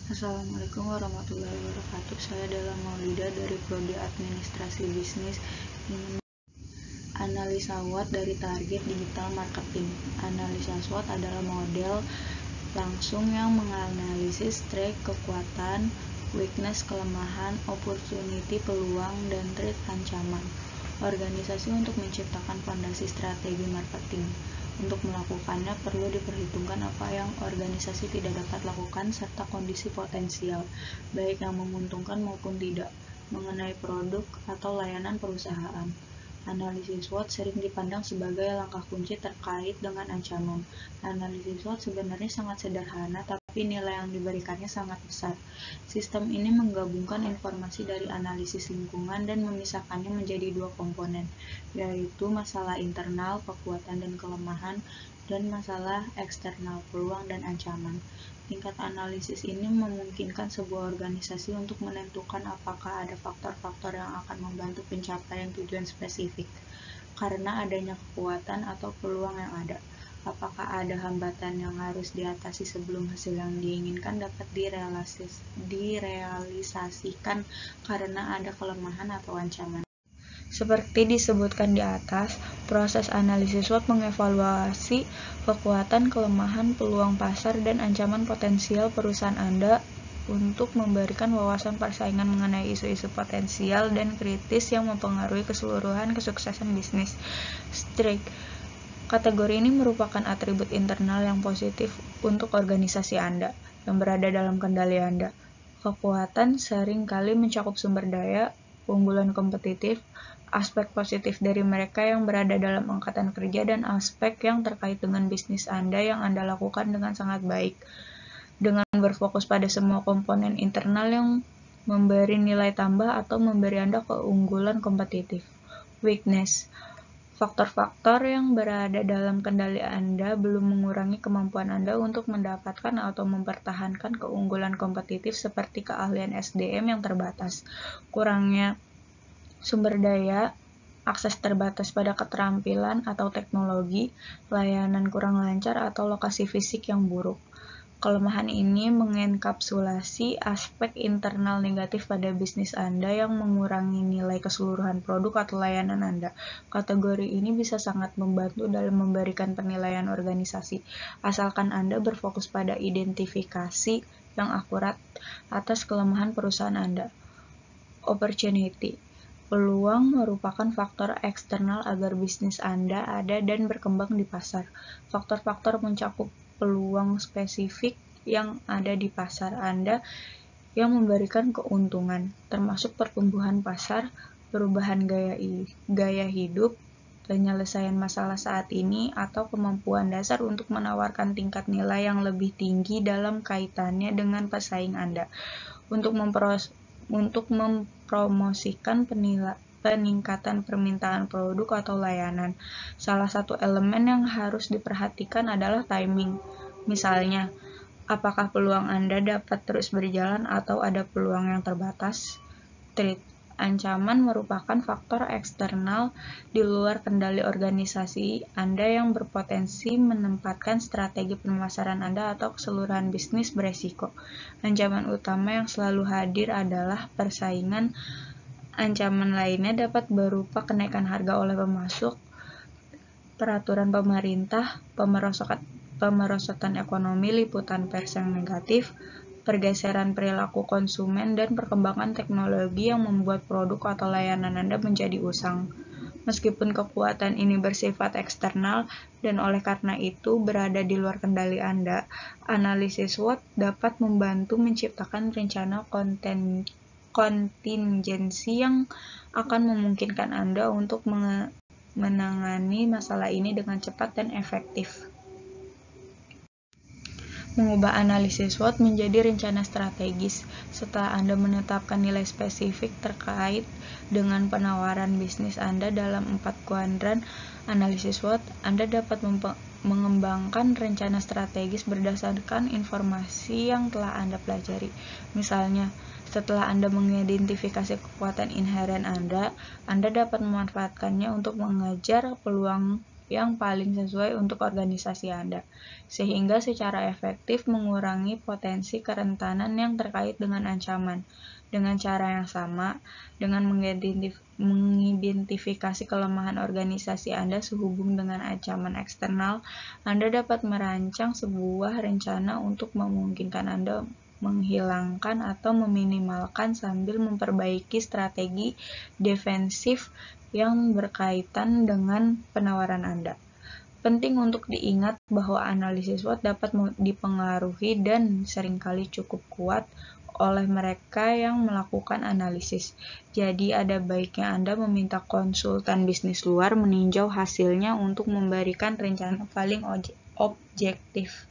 Assalamualaikum warahmatullahi wabarakatuh. Saya adalah Maulida dari Prodi Administrasi Bisnis. Ini analisa SWOT dari target digital marketing. Analisa SWOT adalah model langsung yang menganalisis strength, kekuatan, weakness, kelemahan, opportunity, peluang, dan threat, ancaman organisasi untuk menciptakan fondasi strategi marketing. Untuk melakukannya perlu diperhitungkan apa yang organisasi tidak dapat lakukan serta kondisi potensial, baik yang menguntungkan maupun tidak, mengenai produk atau layanan perusahaan. Analisis SWOT sering dipandang sebagai langkah kunci terkait dengan ancaman. Analisis SWOT sebenarnya sangat sederhana, tapi nilai yang diberikannya sangat besar. Sistem ini menggabungkan informasi dari analisis lingkungan dan memisahkannya menjadi dua komponen, yaitu masalah internal, kekuatan dan kelemahan, dan masalah eksternal, peluang dan ancaman. Tingkat analisis ini memungkinkan sebuah organisasi untuk menentukan apakah ada faktor-faktor yang akan membantu pencapaian tujuan spesifik, karena adanya kekuatan atau peluang yang ada. Apakah ada hambatan yang harus diatasi sebelum hasil yang diinginkan dapat direalisasikan karena ada kelemahan atau ancaman. Seperti disebutkan di atas, proses analisis SWOT mengevaluasi kekuatan, kelemahan, peluang pasar, dan ancaman potensial perusahaan Anda untuk memberikan wawasan persaingan mengenai isu-isu potensial dan kritis yang mempengaruhi keseluruhan kesuksesan bisnis. Strike. Kategori ini merupakan atribut internal yang positif untuk organisasi Anda yang berada dalam kendali Anda. Kekuatan seringkali mencakup sumber daya, keunggulan kompetitif, aspek positif dari mereka yang berada dalam angkatan kerja, dan aspek yang terkait dengan bisnis Anda yang Anda lakukan dengan sangat baik. Dengan berfokus pada semua komponen internal yang memberi nilai tambah atau memberi Anda keunggulan kompetitif. Weakness. Faktor-faktor yang berada dalam kendali Anda belum mengurangi kemampuan Anda untuk mendapatkan atau mempertahankan keunggulan kompetitif seperti keahlian SDM yang terbatas, kurangnya sumber daya, akses terbatas pada keterampilan atau teknologi, layanan kurang lancar, atau lokasi fisik yang buruk. Kelemahan ini mengenkapsulasi aspek internal negatif pada bisnis Anda yang mengurangi nilai keseluruhan produk atau layanan Anda. Kategori ini bisa sangat membantu dalam memberikan penilaian organisasi, asalkan Anda berfokus pada identifikasi yang akurat atas kelemahan perusahaan Anda. Opportunity. Peluang merupakan faktor eksternal agar bisnis Anda ada dan berkembang di pasar. Faktor-faktor mencakup peluang spesifik yang ada di pasar Anda yang memberikan keuntungan, termasuk pertumbuhan pasar, perubahan gaya hidup, penyelesaian masalah saat ini, atau kemampuan dasar untuk menawarkan tingkat nilai yang lebih tinggi dalam kaitannya dengan pesaing Anda. Untuk mempromosikan peningkatan permintaan produk atau layanan, salah satu elemen yang harus diperhatikan adalah timing. Misalnya, apakah peluang Anda dapat terus berjalan atau ada peluang yang terbatas? Threat. Ancaman merupakan faktor eksternal di luar kendali organisasi Anda yang berpotensi menempatkan strategi pemasaran Anda atau keseluruhan bisnis beresiko. Ancaman utama yang selalu hadir adalah persaingan. Ancaman lainnya dapat berupa kenaikan harga oleh pemasok, peraturan pemerintah, pemerosotan ekonomi, liputan pers yang negatif, pergeseran perilaku konsumen, dan perkembangan teknologi yang membuat produk atau layanan Anda menjadi usang. Meskipun kekuatan ini bersifat eksternal dan oleh karena itu berada di luar kendali Anda, analisis SWOT dapat membantu menciptakan rencana kontingensi yang akan memungkinkan Anda untuk menangani masalah ini dengan cepat dan efektif. Mengubah analisis SWOT menjadi rencana strategis. Setelah Anda menetapkan nilai spesifik terkait dengan penawaran bisnis Anda dalam 4 kuadran analisis SWOT, Anda dapat mengembangkan rencana strategis berdasarkan informasi yang telah Anda pelajari. Misalnya, setelah Anda mengidentifikasi kekuatan inheren Anda dapat memanfaatkannya untuk mengejar peluang yang paling sesuai untuk organisasi Anda, sehingga secara efektif mengurangi potensi kerentanan yang terkait dengan ancaman. Dengan cara yang sama, dengan mengidentifikasi kelemahan organisasi Anda sehubung dengan ancaman eksternal, Anda dapat merancang sebuah rencana untuk memungkinkan Anda menghilangkan atau meminimalkan sambil memperbaiki strategi defensif yang berkaitan dengan penawaran Anda. Penting untuk diingat bahwa analisis SWOT dapat dipengaruhi dan seringkali cukup kuat oleh mereka yang melakukan analisis. Jadi ada baiknya Anda meminta konsultan bisnis luar meninjau hasilnya untuk memberikan rencana paling objektif.